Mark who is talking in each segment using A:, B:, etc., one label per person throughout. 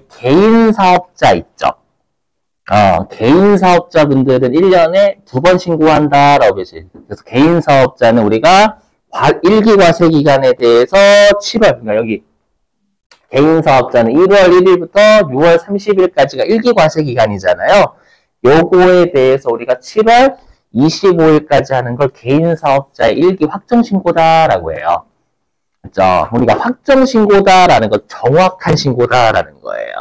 A: 개인 사업자 있죠. 개인 사업자분들은 1년에 2번 신고한다라고 보시죠. 그래서 개인 사업자는 우리가 1기 과세 기간에 대해서 7월, 그러니까 여기 개인 사업자는 1월 1일부터 6월 30일까지가 1기 과세 기간이잖아요. 요거에 대해서 우리가 7월 25일까지 하는 걸 개인 사업자의 1기 확정 신고다라고 해요. 그렇죠? 우리가 확정 신고다라는 건 정확한 신고다라는 거예요.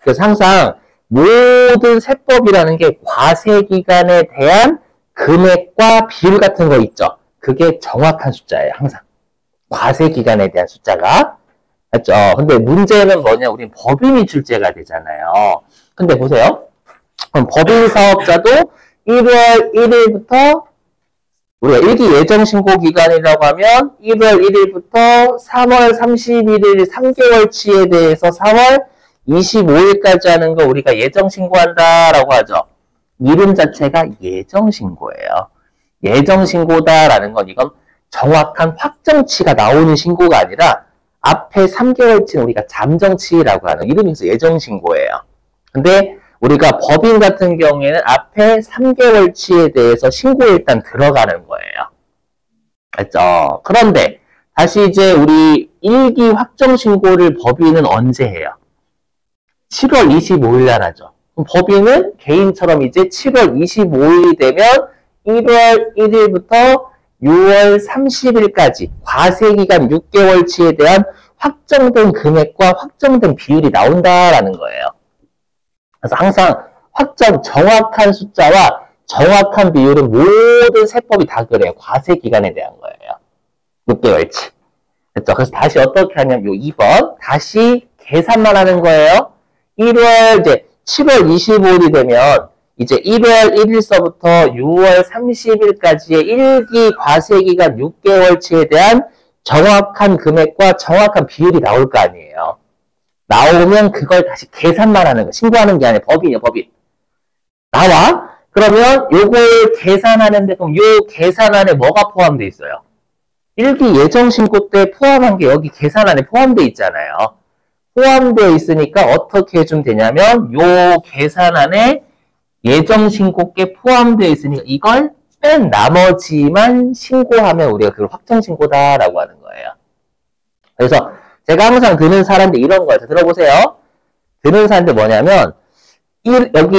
A: 그래서 항상 모든 세법이라는 게 과세 기간에 대한 금액과 비율 같은 거 있죠. 그게 정확한 숫자예요. 항상 과세 기간에 대한 숫자가. 맞죠? 근데 문제는 뭐냐? 우린 법인이 출제가 되잖아요. 근데 보세요. 그럼 법인 사업자도 1월 1일부터 우리가 1기 예정 신고 기간이라고 하면 1월 1일부터 3월 31일 3개월치에 대해서 4월 25일까지 하는 거 우리가 예정 신고한다라고 하죠. 이름 자체가 예정 신고예요. 예정 신고다라는 건 이건 정확한 확정치가 나오는 신고가 아니라 앞에 3개월치는 우리가 잠정치라고 하는 이름이 있어서 예정 신고예요. 근데 우리가 법인 같은 경우에는 앞에 3개월치에 대해서 신고에 일단 들어가는 거예요. 알죠? 그런데 다시 이제 우리 1기 확정 신고를 법인은 언제 해요? 7월 25일 날 하죠. 그럼 법인은 개인처럼 이제 7월 25일이 되면 1월 1일부터 6월 30일까지 과세기간 6개월치에 대한 확정된 금액과 확정된 비율이 나온다라는 거예요. 그래서 항상 정확한 숫자와 정확한 비율은 모든 세법이 다 그래요. 과세기간에 대한 거예요. 6개월치. 그렇죠? 그래서 다시 어떻게 하냐면 요 2번 다시 계산만 하는 거예요. 7월 25일이 되면 이제 1월 1일서부터 6월 30일까지의 1기 과세기간 6개월치에 대한 정확한 금액과 정확한 비율이 나올 거 아니에요. 나오면 그걸 다시 계산만 하는 거. 신고하는 게 아니라 법인이요, 법인. 나와? 그러면 요걸 계산하는데 그럼 요 계산 안에 뭐가 포함되어 있어요? 1기 예정 신고 때 포함한 게 여기 계산 안에 포함되어 있잖아요. 포함되어 있으니까 어떻게 해주면 되냐면 요 계산 안에 예정 신고께 포함되어 있으니까 이걸 뺀 나머지만 신고하면 우리가 그걸 확정 신고다라고 하는 거예요. 그래서 제가 항상 드는 사례인데 이런 거예요. 들어보세요. 드는 사례인데 뭐냐면 여기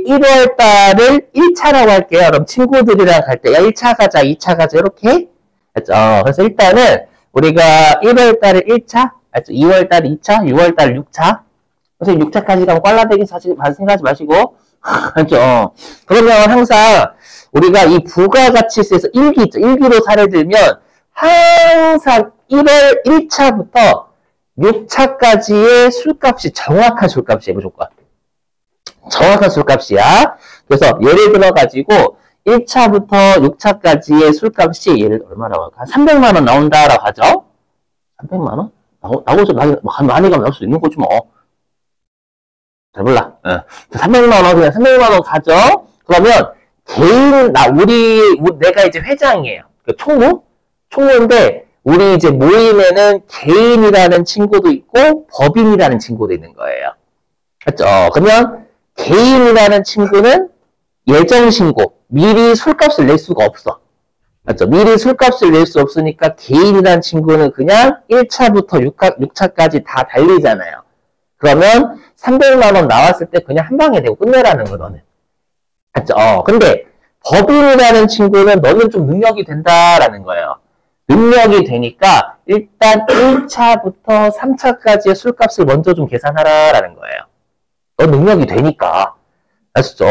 A: 1월 달을 1차라고 할게요. 그럼 친구들이랑 갈 때 야 1차 가자, 2차 가자 이렇게 했죠. 그래서 일단은 우리가 1월 달을 1차, 2월 달 2차, 6월 달 6차. 그래서 6차까지 가면 꽐라되기 생각하지 마시고 그렇죠. 그러면 항상 우리가 이 부가가치세에서 1기 있죠. 1기로 사례 들면 항상 1월 1차부터 6차까지의 술값이 정확한 술값이에요. 무조건. 정확한 술값이야. 그래서 예를 들어가지고 1차부터 6차까지의 술값이 예를 들어 얼마라고 할까? 300만 원 나온다라고 하죠. 300만 원? 나오죠. 많이 가면 나올 수 있는 거지 뭐. 잘 몰라. 300만 원, 그냥 300만 원 가죠? 그러면, 내가 이제 회장이에요. 총무인데, 우리 이제 모임에는 개인이라는 친구도 있고, 법인이라는 친구도 있는 거예요. 맞죠? 그러면, 개인이라는 친구는 예정신고, 미리 술값을 낼 수가 없어. 맞죠? 미리 술값을 낼 수 없으니까, 개인이라는 친구는 그냥 1차부터 6차까지 다 달리잖아요. 그러면 300만 원 나왔을 때 그냥 한 방에 내고 끝내라는 거, 너는. 맞죠? 근데 법인이라는 친구는 너는 좀 능력이 된다라는 거예요. 능력이 되니까 일단 1차부터 3차까지의 술값을 먼저 좀 계산하라라는 거예요. 너 능력이 되니까. 아시죠?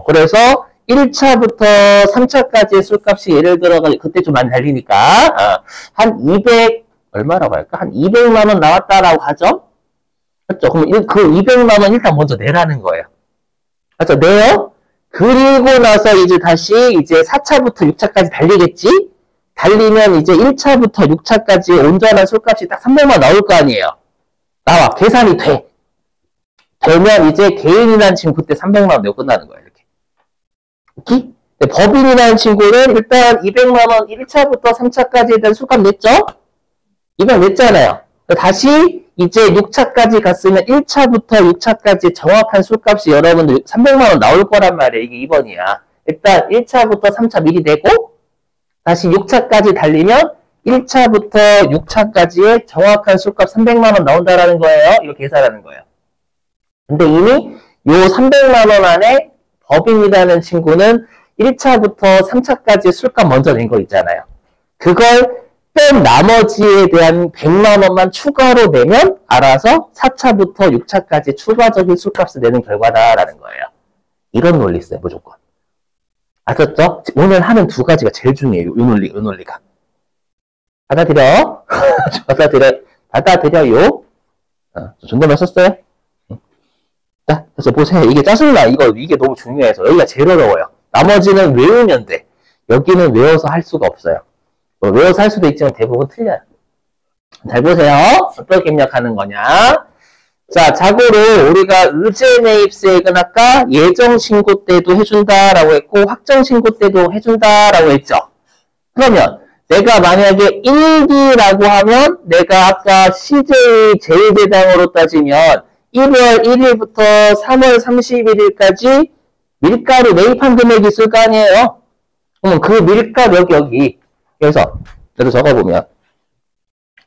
A: 그래서 1차부터 3차까지의 술값이 예를 들어가 그때 좀 많이 달리니까 한 200, 얼마라고 할까? 한 200만 원 나왔다라고 하죠? 맞죠? 그럼 그 200만 원 일단 먼저 내라는 거예요. 맞죠? 내요? 그리고 나서 이제 다시 이제 4차부터 6차까지 달리겠지? 달리면 이제 1차부터 6차까지 온전한 술값이 딱 300만 나올 거 아니에요. 나와. 계산이 돼. 되면 이제 개인이라는 친구 그때 300만 원 내고 끝나는 거예요. 이렇게. 오케이? 법인이라는 친구는 일단 200만 원 1차부터 3차까지에 대한 술값 냈죠? 200 냈잖아요. 다시 이제 6차까지 갔으면 1차부터 6차까지 정확한 술값이 여러분들 300만원 나올 거란 말이에요. 이게 2번이야. 일단 1차부터 3차 미리 내고 다시 6차까지 달리면 1차부터 6차까지의 정확한 술값 300만원 나온다라는 거예요. 이거 계산하는 거예요. 근데 이미 요 300만원 안에 법인이라는 친구는 1차부터 3차까지 술값 먼저 낸 거 있잖아요. 그걸 뺀 나머지에 대한 100만원만 추가로 내면 알아서 4차부터 6차까지 추가적인 술값을 내는 결과다라는 거예요. 이런 논리 있어요, 무조건. 아셨죠? 오늘 하는 두 가지가 제일 중요해요. 요 논리가. 받아들여. 받아들여요. 존댓말 썼어요? 자, 그래서 보세요. 이게 짜증나. 이게 너무 중요해서. 여기가 제일 어려워요. 나머지는 외우면 돼. 여기는 외워서 할 수가 없어요. 외워서 할 수도 있지만 대부분 틀려요. 잘 보세요. 어떻게 입력하는 거냐. 자, 자고로 우리가 의제매입세액은 아까 예정신고 때도 해준다라고 했고 확정신고 때도 해준다라고 했죠. 그러면 내가 만약에 1기라고 하면 내가 아까 CJ 제1대당으로 따지면 1월 1일부터 3월 31일까지 밀가루 매입한 금액이 있을 거 아니에요. 그러면 그 밀가루 여기 그래서 저도 적어보면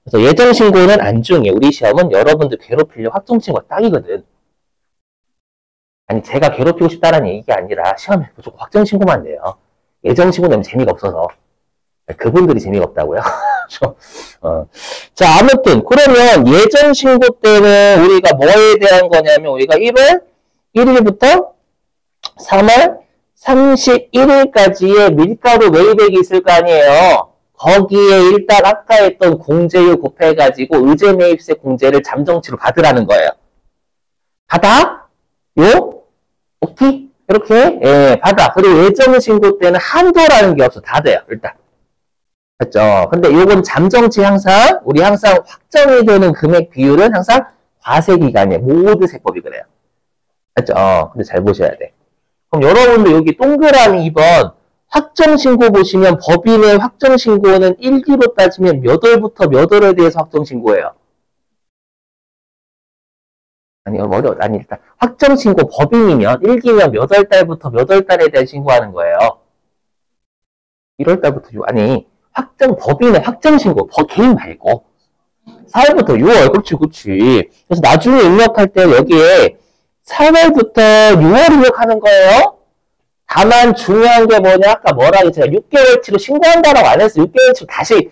A: 그래서 예정신고는 안중에 우리 시험은 여러분들 괴롭히려 확정신고가 딱이거든. 아니 제가 괴롭히고 싶다라는 얘기가 아니라 시험에 무조건 확정신고만 돼요. 예정신고 내면 재미가 없어서 그분들이 재미가 없다고요. 자 아무튼 그러면 예정신고 때는 우리가 뭐에 대한 거냐면 우리가 1월 1일부터 3월 31일까지의 밀가루 매입액이 있을 거 아니에요. 거기에 일단 아까 했던 공제율 곱해가지고 의제매입세 공제를 잠정치로 받으라는 거예요. 받아? 요? 오케이? 이렇게? 예, 받아. 그리고 예정신고 때는 한도라는 게 없어. 다 돼요. 일단. 맞죠? 근데 요건 잠정치 우리 항상 확정이 되는 금액 비율은 항상 과세기간이에요. 모든 세법이 그래요. 맞죠? 근데 잘 보셔야 돼. 그럼 여러분들 여기 동그라미 2번 확정신고 보시면 법인의 확정신고는 1기로 따지면 몇 월부터 몇 월에 대해서 확정신고예요? 아니 일단 확정신고 법인이면 1기면 몇 월달부터 몇 월달에 대해 신고하는 거예요? 1월달부터 법인의 확정신고 개인 말고 4월부터 6월 그렇지 그래서 나중에 입력할 때 여기에 4월부터 6월 입력하는 거예요. 다만 중요한 게 뭐냐 아까 뭐라고 제가 6개월치로 신고한다라고 안 했어요. 6개월치로 다시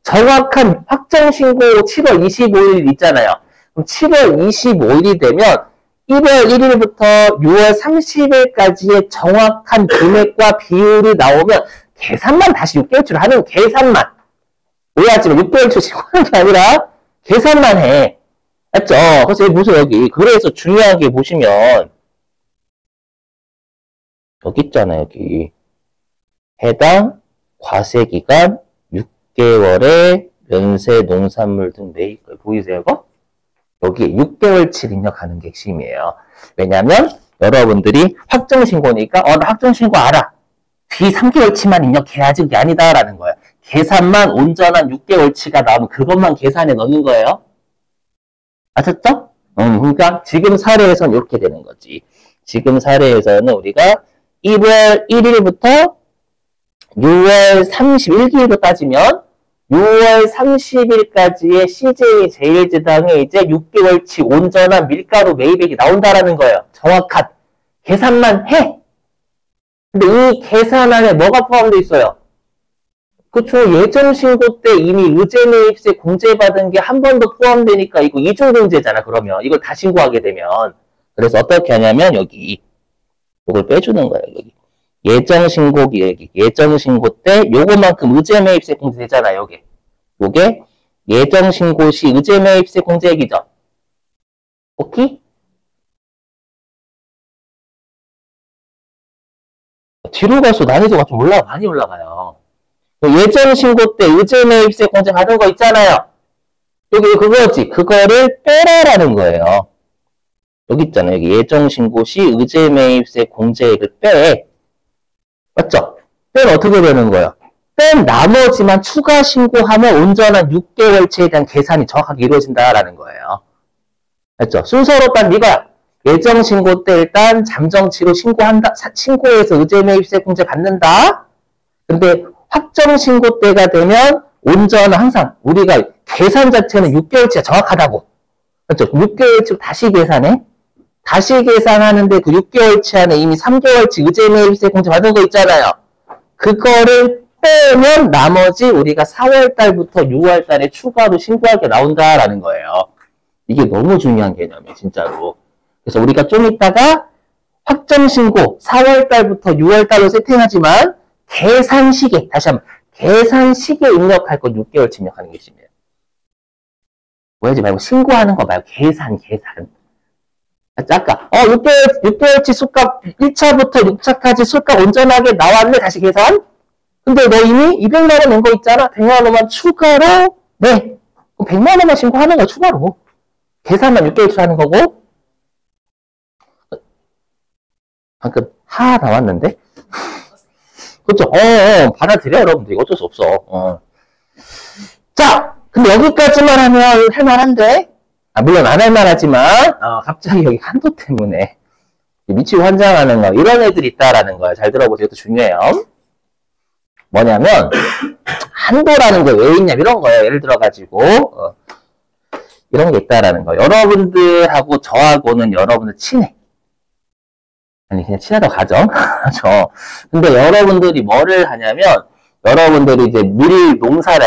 A: 정확한 확정신고 7월 25일 있잖아요. 그럼 7월 25일이 되면 1월 1일부터 6월 30일까지의 정확한 금액과 비율이 나오면 계산만 다시 6개월치로 하는 계산만 오해하지 마. 6개월치로 신고하는 게 아니라 계산만 해. 맞죠? 그래서 여기 보세요, 여기. 그래서 중요한 게 보시면, 여기 있잖아요, 여기. 해당 과세기간 6개월의 면세 농산물 등 매입, 보이세요, 이거? 여기 6개월치 입력하는 게 핵심이에요. 왜냐면, 여러분들이 확정신고니까, 나 확정신고 알아. 뒤 3개월치만 입력해야지 그게 아니다라는 거예요. 계산만 온전한 6개월치가 나오면 그것만 계산에 넣는 거예요. 아셨죠? 그러니까 지금 사례에서는 이렇게 되는 거지. 지금 사례에서는 우리가 1월 1일부터 6월 31일로 따지면 6월 30일까지의 CJ 제1제당에 이제 6개월치 온전한 밀가루 매입액이 나온다라는 거예요. 정확한 계산만 해. 근데 이 계산 안에 뭐가 포함되어 있어요? 그쵸. 예정신고 때 이미 의제매입세 공제받은 게 한 번 더 포함되니까 이거 이중공제잖아, 그러면. 이걸 다 신고하게 되면. 그래서 어떻게 하냐면, 여기. 이걸 빼주는 거예요, 여기. 예정신고기, 여기. 예정신고 때 요거만큼 의제매입세 공제되잖아, 여기. 요게 예정신고 시 의제매입세 공제액이죠. 오케이? 뒤로 갈수록 난이도가 좀 많이 올라가요. 예정신고 때 의제매입세 공제 받은 거 있잖아요. 여기 그거지. 그거를 빼라라는 거예요. 여기 있잖아요. 여기 예정신고 시 의제매입세 공제액을 빼. 맞죠? 빼면 어떻게 되는 거예요? 뺀 나머지만 추가 신고하면 온전한 6개월치에 대한 계산이 정확하게 이루어진다라는 거예요. 맞죠? 순서로 딱 네가 예정 신고 때 일단 잠정치로 신고한다, 신고해서 의제매입세 공제 받는다. 근데 확정 신고 때가 되면 온전한 항상 우리가 계산 자체는 6개월치가 정확하다고. 그렇죠? 6개월치 다시 계산해. 다시 계산하는데 그 6개월치 안에 이미 3개월치 의제매입세 공제 받은 거 있잖아요. 그거를 빼면 나머지 우리가 4월달부터 6월달에 추가로 신고할 게 나온다라는 거예요. 이게 너무 중요한 개념이에요, 진짜로. 그래서 우리가 좀 이따가 확정 신고 4월달부터 6월달로 세팅하지만 계산 시기에, 다시 한번 계산 시기에 입력할 건 6개월 입력하는 게 중요해요. 뭐하지 말고 신고하는 거 말고 계산. 아까 6개월치 술값 1차부터 6차까지 술값 온전하게 나왔네. 다시 계산. 근데 너 이미 200만 원 낸 거 있잖아. 100만 원만 추가로 네. 그럼 100만 원만 신고하는 거야, 추가로. 계산만 6개월치 하는 거고. 방금 하 나왔는데? 그렇죠? 받아들여, 여러분들. 어쩔 수 없어. 자, 근데 여기까지만 하면 할만한데? 물론 안 할만하지만, 갑자기 여기 한도 때문에 미치고 환장하는 거, 이런 애들이 있다라는 거예요. 잘 들어보세요. 이것도 중요해요. 뭐냐면, 한도라는 게 왜 있냐, 이런 거예요. 예를 들어가지고, 이런 게 있다라는 거예요. 여러분들하고 저하고는 여러분들 친해. 아니, 그냥 친하다고 가정. 근데 여러분들이 뭐를 하냐면, 여러분들이 이제 밀농사.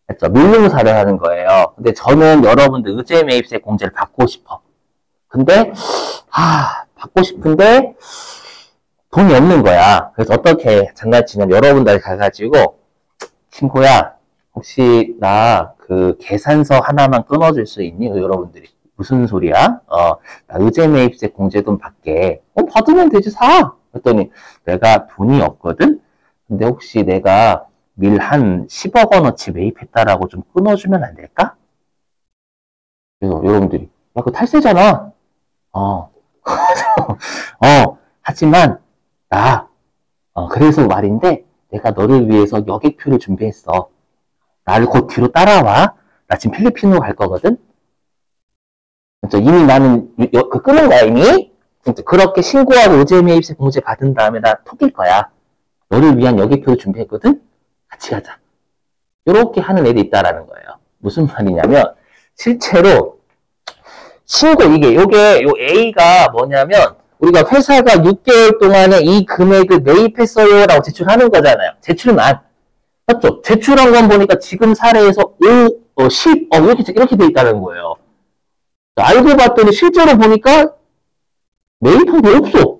A: 그렇죠? 밀농사를 하는 거예요. 근데 저는 여러분들 의제매입세 공제를 받고 싶어. 근데, 받고 싶은데, 돈이 없는 거야. 그래서 어떻게 장난치냐면, 여러분들 가가지고, 친구야, 혹시 나 그 계산서 하나만 끊어줄 수 있니? 여러분들이. 무슨 소리야? 나 의제매입세 공제돈 받게. 받으면 되지, 사! 그랬더니, 내가 돈이 없거든? 근데 혹시 내가 밀 한 10억 원어치 매입했다라고 좀 끊어주면 안 될까? 그래서 여러분들이, 야, 그거 탈세잖아. 하지만, 그래서 말인데, 내가 너를 위해서 여객표를 준비했어. 나를 곧 뒤로 따라와. 나 지금 필리핀으로 갈 거거든? 이미 나는 끄는 거야, 이미. 그렇게 신고하고 의제매입세 공제 받은 다음에 나 톡일 거야. 너를 위한 여객표를 준비했거든? 같이 가자. 이렇게 하는 애들이 있다라는 거예요. 무슨 말이냐면, 실제로, 요게 A가 뭐냐면, 우리가 회사가 6개월 동안에 이 금액을 매입했어요 라고 제출하는 거잖아요. 제출만. 맞죠? 제출한 건 보니까 지금 사례에서 5, 10, 이렇게 돼 있다는 거예요. 알고 봤더니 실제로 보니까 매입한 게 없어.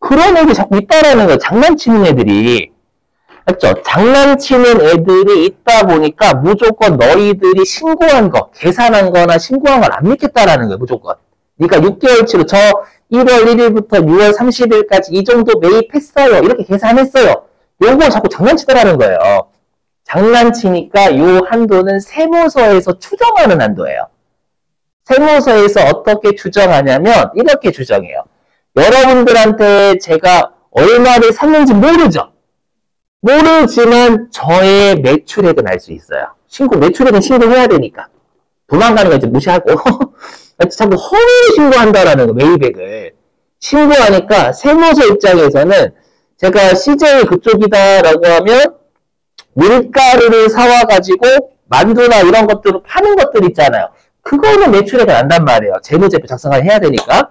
A: 그런 애들이 자꾸 있다라는 거예요. 장난치는 애들이. 맞죠? 장난치는 애들이 있다 보니까 무조건 너희들이 신고한 거, 계산한 거나 신고한 걸 안 믿겠다라는 거예요. 무조건. 그러니까 6개월치로 저 1월 1일부터 6월 30일까지 이 정도 매입했어요. 이렇게 계산했어요. 요거 자꾸 장난치더라는 거예요. 장난치니까 요 한도는 세무서에서 추정하는 한도예요. 세무서에서 어떻게 추정하냐면 이렇게 추정해요. 여러분들한테 제가 얼마를 샀는지 모르죠. 모르지만 저의 매출액은 알 수 있어요. 매출액은 신고해야 되니까. 도망가는 거 이제 무시하고 자꾸 허위를 신고한다라는 거, 매입액을. 신고하니까 세무서 입장에서는 제가 CJ 그쪽이다라고 하면 밀가루를 사와가지고 만두나 이런 것들을 파는 것들 있잖아요. 그거는 매출액은 난단 말이에요. 재무제표 작성을 해야 되니까.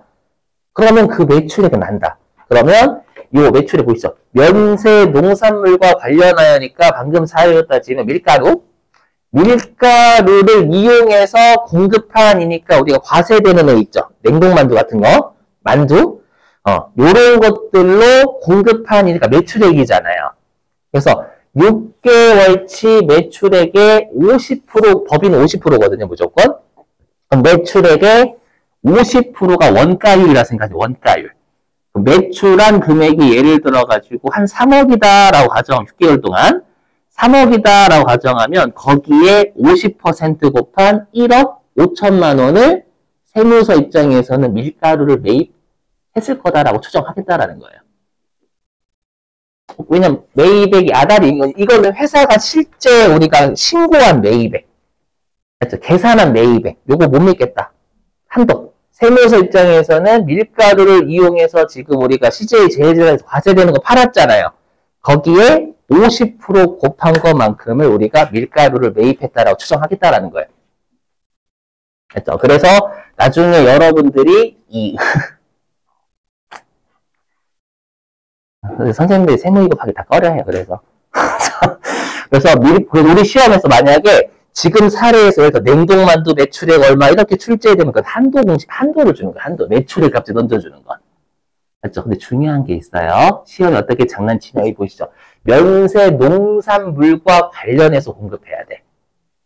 A: 그러면 그 매출액은 난다. 그러면 요 매출액 보이시죠? 면세 농산물과 관련하여니까 방금 사유였다 지금 밀가루를 이용해서 공급한이니까 우리가 과세되는 애 있죠? 냉동만두 같은 거, 만두, 요런 것들로 공급한이니까 매출액이잖아요. 그래서 6개월치 매출액의 50%, 법인은 50%거든요, 무조건. 매출액의 50%가 원가율이라 생각해요, 원가율. 매출한 금액이 예를 들어가지고 한 3억이다라고 가정하면 6개월 동안 3억이다라고 가정하면 거기에 50% 곱한 1억 5천만 원을 세무서 입장에서는 밀가루를 매입했을 거다라고 추정하겠다라는 거예요. 왜냐면 매입액이 아다리 이거는 회사가 실제 우리가 신고한 매입액, 그렇죠? 계산한 매입액. 요거 못 믿겠다. 한도. 세무서 입장에서는 밀가루를 이용해서 지금 우리가 CJ 제일제당에서 과세되는 거 팔았잖아요. 거기에 50% 곱한 것만큼을 우리가 밀가루를 매입했다라고 추정하겠다라는 거예요. 그렇죠? 그래서 나중에 여러분들이 선생님들이 세무이급하기 다 꺼려해요. 그래서 우리 시험에서 만약에 지금 사례에서 냉동만두 매출액 얼마 이렇게 출제되면 그 한도를 주는 거야. 한도. 매출액 값을 던져주는 거. 맞죠? 근데 중요한 게 있어요. 시험이 어떻게 장난치냐. 여기 보시죠. 면세 농산물과 관련해서 공급해야 돼.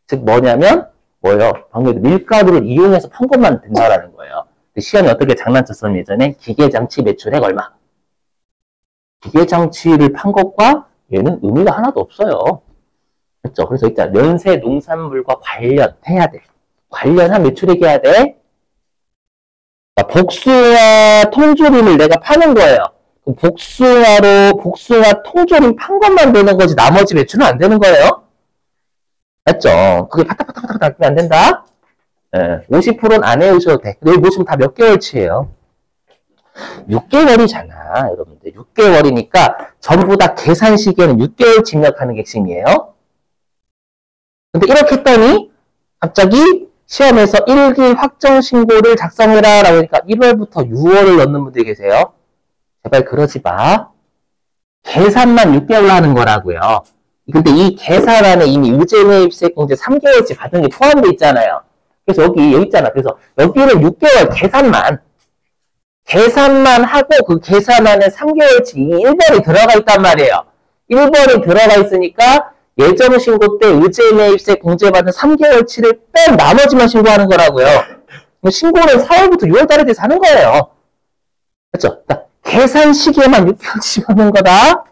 A: 즉 뭐냐면 뭐요? 방금 밀가루를 이용해서 판 것만 된다라는 거예요. 시험이 어떻게 장난쳤었냐면 예전에 기계장치 매출액 얼마. 기계장치를 판 것과 얘는 의미가 하나도 없어요. 그렇죠? 그래서 일단 면세 농산물과 관련해야 돼. 관련한 매출액이 해야 돼. 복숭아 통조림을 내가 파는 거예요. 그럼 복숭아 통조림 판 것만 되는 거지 나머지 매출은 안 되는 거예요. 맞죠? 그게 파닥파닥파닥 닦으면 안 된다. 50%는 안 해오셔도 돼. 여기 보시면 다 몇 개월치예요. 6개월이잖아, 여러분들. 6개월이니까 전부 다 계산 시기에는 6개월 집력하는 게 핵심이에요. 근데 이렇게 했더니 갑자기 시험에서 1기 확정신고를 작성해라 라고 하니까 1월부터 6월을 넣는 분들이 계세요. 제발 그러지 마. 계산만 6개월로 하는 거라고요. 근데 이 계산 안에 이미 의제매입세공제 3개월치 받은 게 포함되어 있잖아요. 그래서 여기 있잖아. 그래서 여기는 6개월 계산만 하고 그 계산 안에 3개월치 1번이 들어가 있단 말이에요. 1번이 들어가 있으니까 예정 신고 때 의제매입세 공제받은 3개월치를 뺀 나머지만 신고하는 거라고요. 신고는 4월부터 6월달에 대해서 하는 거예요. 그렇죠? 그러니까 계산 시기에만 6개월치 받는 거다.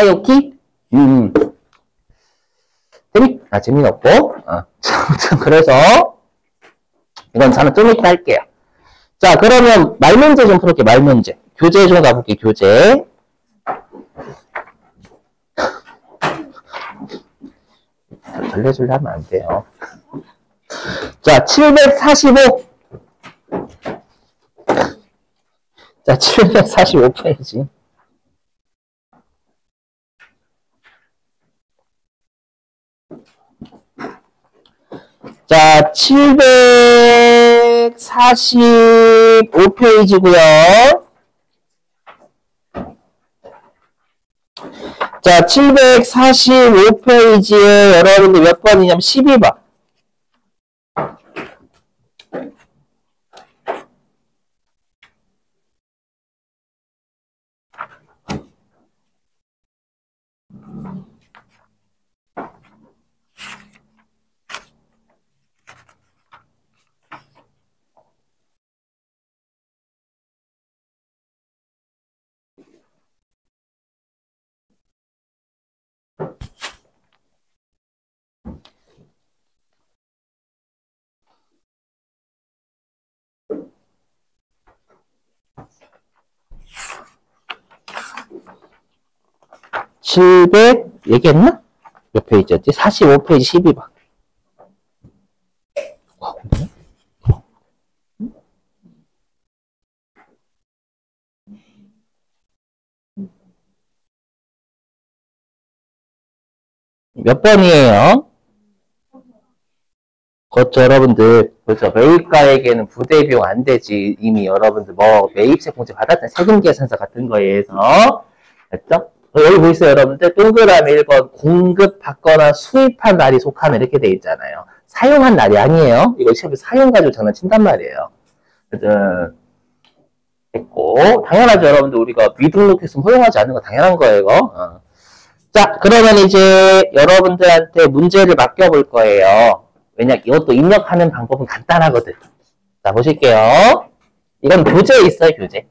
A: 여기? 재미없고. 그래서 이건 저는 좀 이따 할게요. 자, 그러면 말문제 좀 풀을게요. 말문제. 교재 좀 가볼게요. 교재. 절레절레 하면 안 돼요. 자, 745. 자, 745페이지. 자, 745페이지고요. 자, 745페이지에 여러분들 몇 번이냐면 12번. 얘기했나? 몇 페이지였지? 45페이지 12번. 몇 번이에요? 그렇죠, 여러분들. 그렇죠. 매입가에게는 부대비용 안 되지. 이미 여러분들 매입세 공제 받았던 세금 계산서 같은 거에 의해서. 됐죠? 여기 보이세요, 여러분들? 동그라미 1번 공급받거나 수입한 날이 속하면 이렇게 돼 있잖아요. 사용한 날이 아니에요. 이거 시험에 사용 가지고 장난친단 말이에요. 됐고, 당연하죠, 여러분들. 우리가 미등록했으면 허용하지 않는 거 당연한 거예요, 이거. 자, 그러면 이제 여러분들한테 문제를 맡겨볼 거예요. 왜냐, 이것도 입력하는 방법은 간단하거든. 자, 보실게요. 이건 교재에 있어요, 교재.